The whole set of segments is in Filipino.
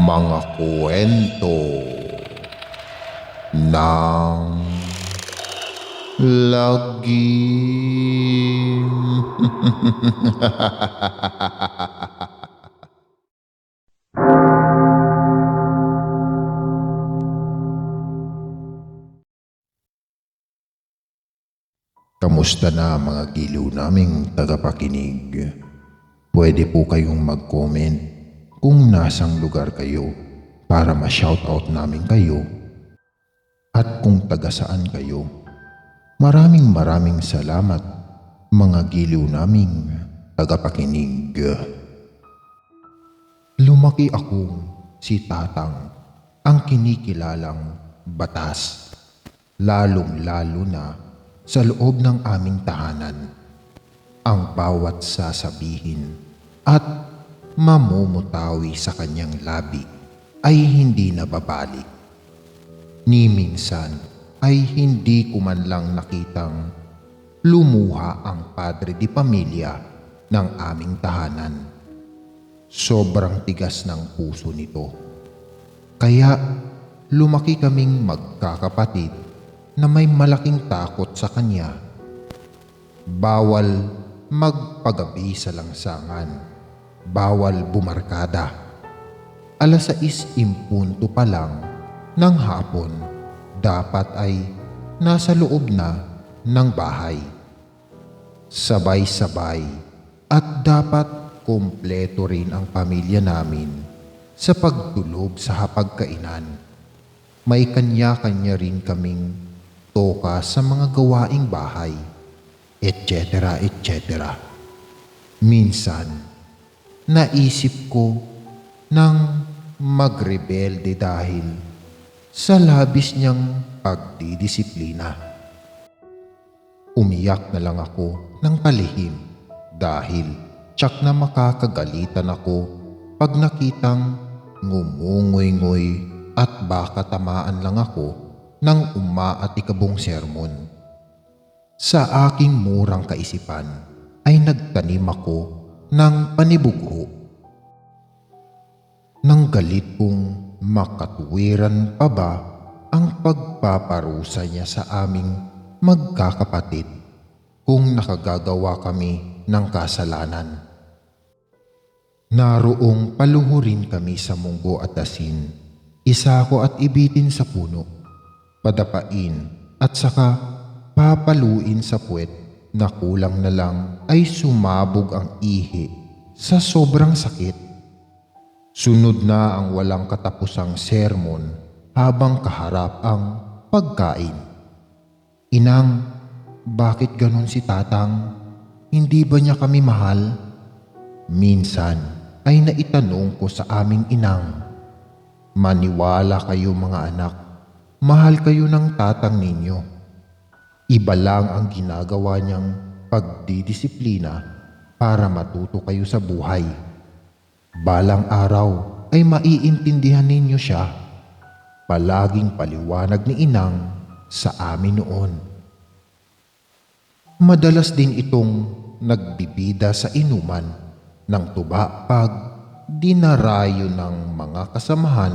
Mga kwento ng lagim. Kamusta na mga giliw naming tagapakinig? Pwede po kayong mag-comment kung nasang lugar kayo para ma-shoutout namin kayo at kung taga saan kayo. Maraming salamat mga giliw naming tagapakinig. Lumaki akong si Tatang, ang kinikilalang batas, lalong-lalo na sa loob ng aming tahanan. Ang bawat sasabihin at mamumutawi sa kanyang labi ay hindi nababalik. Ni minsan ay hindi ko man lang nakitang lumuha ang padre di pamilya ng aming tahanan. Sobrang tigas ng puso nito. Kaya lumaki kaming magkakapatid na may malaking takot sa kanya. Bawal magpagabi sa langsangan. Bawal bumarkada. 6:00 pa lang ng hapon, dapat ay nasa loob na ng bahay. Sabay-sabay at dapat kumpleto rin ang pamilya namin sa pagtulog sa hapagkainan. May kanya-kanya rin kaming toka sa mga gawaing bahay, etc. etc. Minsan, naisip ko nang magrebelde dahil sa labis niyang pagdidisiplina. Umiyak na lang ako ng palihim dahil tiyak na makakagalitan ako pag nakitang ngumungoy-ngoy at baka tamaan lang ako ng umaatikabong sermon. Sa aking murang kaisipan ay nagtanim ako ng panibugho. Nang galit kong makatuwiran pa ba ang pagpaparusa niya sa aming magkakapatid kung nakagagawa kami ng kasalanan. Naroong paluhurin kami sa munggo at asin, isako at ibitin sa puno, padapain at saka papaluin sa puwet na kulang na lang ay sumabog ang ihi sa sobrang sakit. Sunod na ang walang katapusang sermon habang kaharap ang pagkain. Inang, bakit ganon si Tatang? Hindi ba niya kami mahal? Minsan ay naitanong ko sa aming inang. Maniwala kayo mga anak, mahal kayo ng tatang ninyo. Iba lang ang ginagawa niyang pagdidisiplina para matuto kayo sa buhay. Balang araw ay maiintindihan ninyo siya. Palaging paliwanag ni inang sa amin noon. Madalas din itong nagbibida sa inuman ng tuba pag dinarayo ng mga kasamahan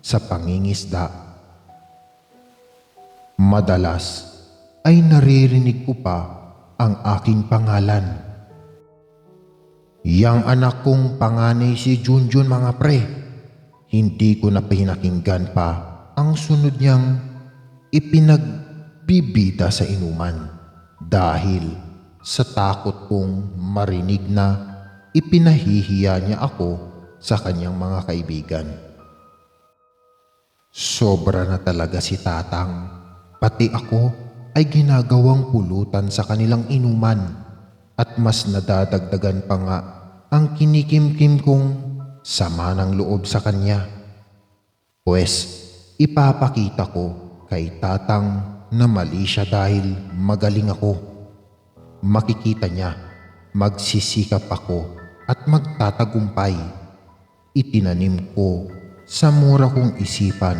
sa pangingisda. Madalas ay naririnig ko pa ang aking pangalan. Yang anak kong panganay si Junjun mga pre. Hindi ko na pinakinggan pa ang sunod niyang ipinagbibida sa inuman dahil sa takot kong marinig na ipinahihiya niya ako sa kanyang mga kaibigan. Sobra na talaga si Tatang. Pati ako ay ginagawang pulutan sa kanilang inuman at mas nadadagdagan pa nga ang kinikimkim kong sama ng loob sa kanya. Pues ipapakita ko kay Tatang na mali siya dahil magaling ako. Makikita niya, magsisikap ako at magtatagumpay. Itinanim ko sa mura kong isipan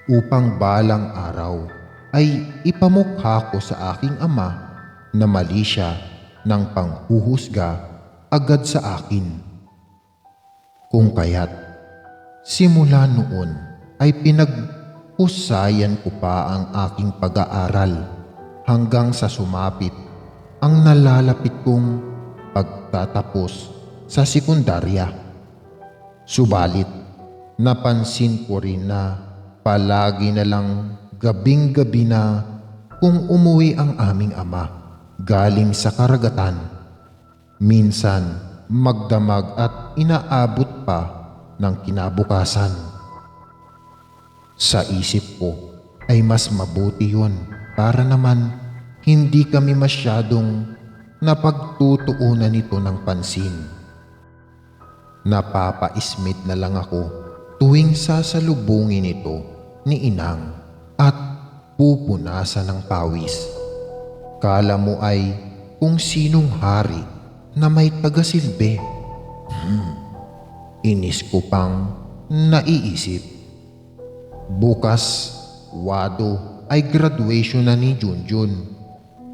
upang balang araw ay ipamukha ko sa aking ama na mali siya ng panghuhusga agad sa akin. Kung kaya't Simula noon ay pinaghusayan ko pa ang aking pag-aaral hanggang sa sumapit ang nalalapit kong pagtatapos sa sekundarya. Subalit, napansin ko rin na palagi na lang gabing-gabi na kung umuwi ang aming ama galing sa karagatan. Minsan magdamag at inaabot pa ng kinabukasan. Sa isip ko ay mas mabuti yun para naman hindi kami masyadong napagtutuunan nito ng pansin. Napapa-ismit na lang ako tuwing sasalubungin ito ni inang at pupunasan ng pawis. Kala mo ay kung sinong hari na may tagasilbi. Inis ko pang naiisip. Bukas, Wado, ay graduation na ni Junjun.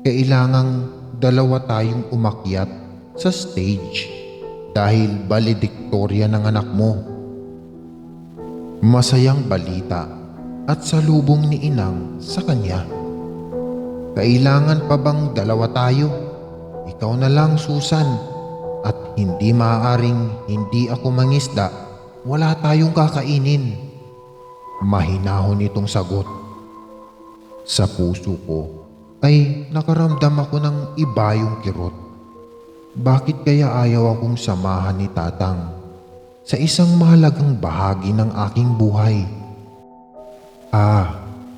Kailangang dalawa tayong umakyat sa stage dahil valedictorian ng anak mo. Masayang balita at salubong ni inang sa kanya. Kailangan pa bang dalawa tayo? Ikaw na lang, Susan. At hindi maaaring hindi ako mangisda, wala tayong kakainin. Mahinahon itong sagot. Sa puso ko ay nakaramdam ako ng iba yung kirot. Bakit kaya ayaw akong samahan ni Tatang sa isang mahalagang bahagi ng aking buhay?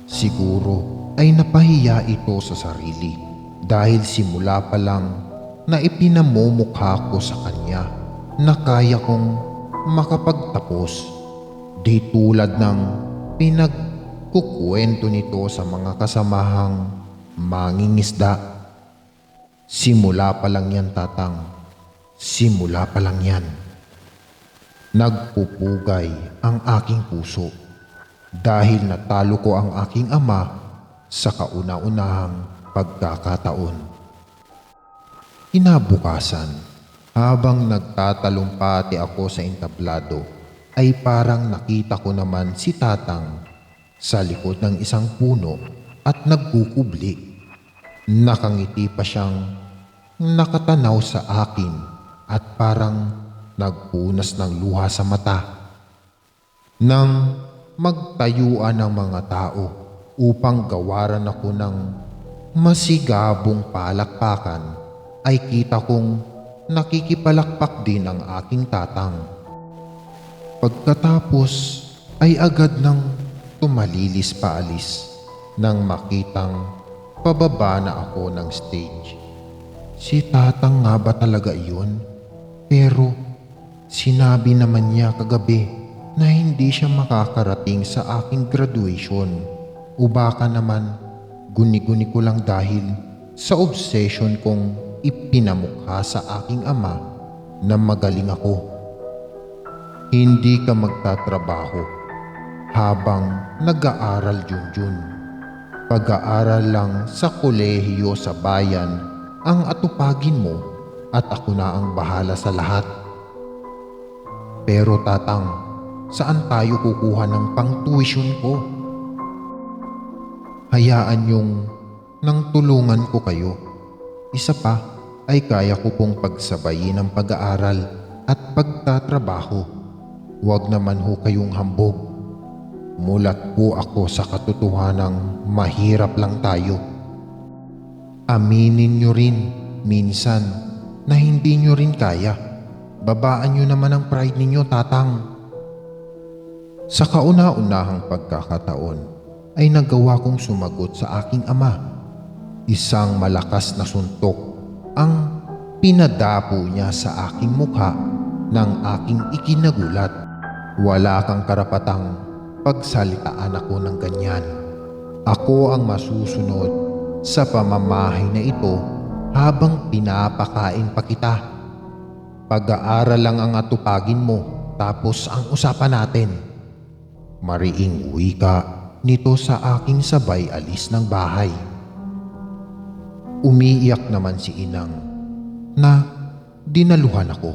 Siguro ay napahiya ito sa sarili dahil simula pa lang na ipinamumukha ko sa kanya na kaya kong makapagtapos, di tulad ng pinagkukwento nito sa mga kasamahang mangingisda. Simula pa lang yan, Tatang. Simula pa lang yan. Nagpupugay ang aking puso dahil natalo ko ang aking ama sa kauna-unahang pagkakataon. Kinabukasan, habang nagtatalumpati ako sa entablado, ay parang nakita ko naman si Tatang sa likod ng isang puno at nagkukubli. Nakangiti pa siyang nakatanaw sa akin at parang nagpunas ng luha sa mata. Nang magtayuan ng mga tao upang gawaran ako ng masigabong palakpakan, ay kita kong nakikipalakpak din ang aking Tatang. Pagkatapos ay agad nang tumalilis paalis nang makitang pababa na ako ng stage. Si Tatang nga ba talaga iyon? Pero sinabi naman niya kagabi na hindi siya makakarating sa aking graduation, o baka naman guni-guni ko lang dahil sa obsession kong ipinamukha sa aking ama na magaling ako. Hindi ka magtatrabaho habang nag-aaral, Junjun. Pag-aaral lang sa kolehiyo sa bayan ang atupagin mo at ako na ang bahala sa lahat. Pero Tatang, saan tayo kukuha ng pang-tuition ko? Hayaan yung nang tulungan ko kayo. Isa pa ay kaya ko pong pagsabayin ang pag-aaral at pagtatrabaho. Huwag naman ho kayong hambog. Mulat po ako sa katotohanang mahirap lang tayo. Aminin nyo rin minsan na hindi nyo rin kaya. Babaan nyo naman ang pride ninyo, Tatang. Sa kauna-unahang pagkakataon ay nagawa kong sumagot sa aking ama. Isang malakas na suntok ang pinadapo niya sa aking mukha ng aking ikinagulat. Wala kang karapatang pagsalitaan ako ng ganyan. Ako ang masusunod sa pamamahay na ito habang pinapakain pa kita. Pag-aaral lang ang atupagin mo, tapos ang usapan natin. Mariing wika nito sa aking sabay alis ng bahay. Umiiyak naman si inang na dinaluhan ako.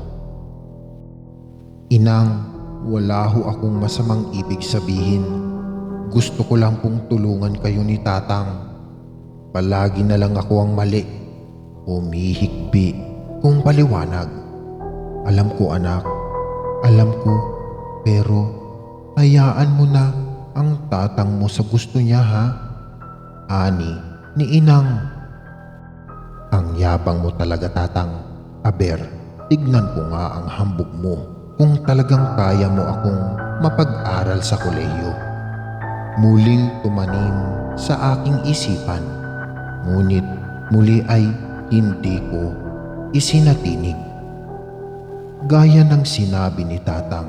Inang, Wala ho akong masamang ibig sabihin. Gusto ko lang pong tulungan kayo ni Tatang. Palagi na lang ako ang mali. Humihikbi kung paliwanag. Alam ko anak, alam ko, pero hayaan mo na ang tatang mo sa gusto niya ha? Ani ni Inang. Ang yabang mo talaga Tatang. Aber, tignan ko nga ang hambog mo kung talagang kaya mo akong mapag-aral sa kolehiyo. Muling tumanim sa aking isipan, ngunit muli ay hindi ko isinatinig. Gaya ng sinabi ni Tatang,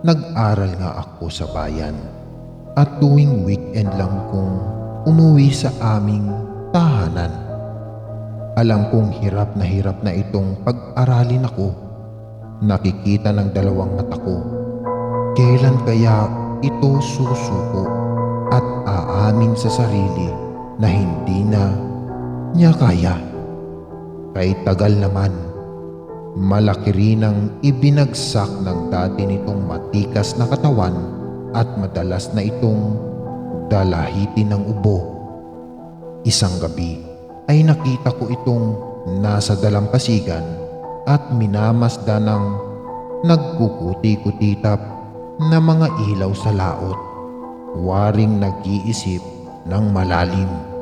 nag-aral nga ako sa bayan at tuwing weekend lang kong umuwi sa aming tahanan. Alam kong hirap na itong pag-aralin ako. Nakikita ng dalawang mata ko. Kailan kaya ito susuko at aamin sa sarili na hindi na niya kaya? Kay tagal naman, malaki rin ang ibinagsak ng dati nitong matikas na katawan at madalas na itong dalahitin ng ubo. Isang gabi ay nakita ko itong nasa dalampasigan at minamasdan ng nagkukuti-kutitap na mga ilaw sa laot, waring nag-iisip ng malalim.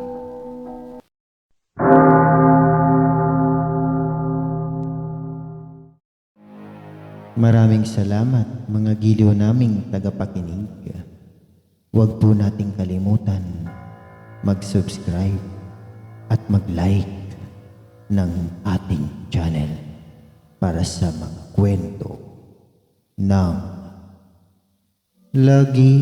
Maraming salamat mga giliw naming tagapakinig. Huwag po nating kalimutan mag-subscribe at mag-like ng ating channel para sa mga kwento ng lagi.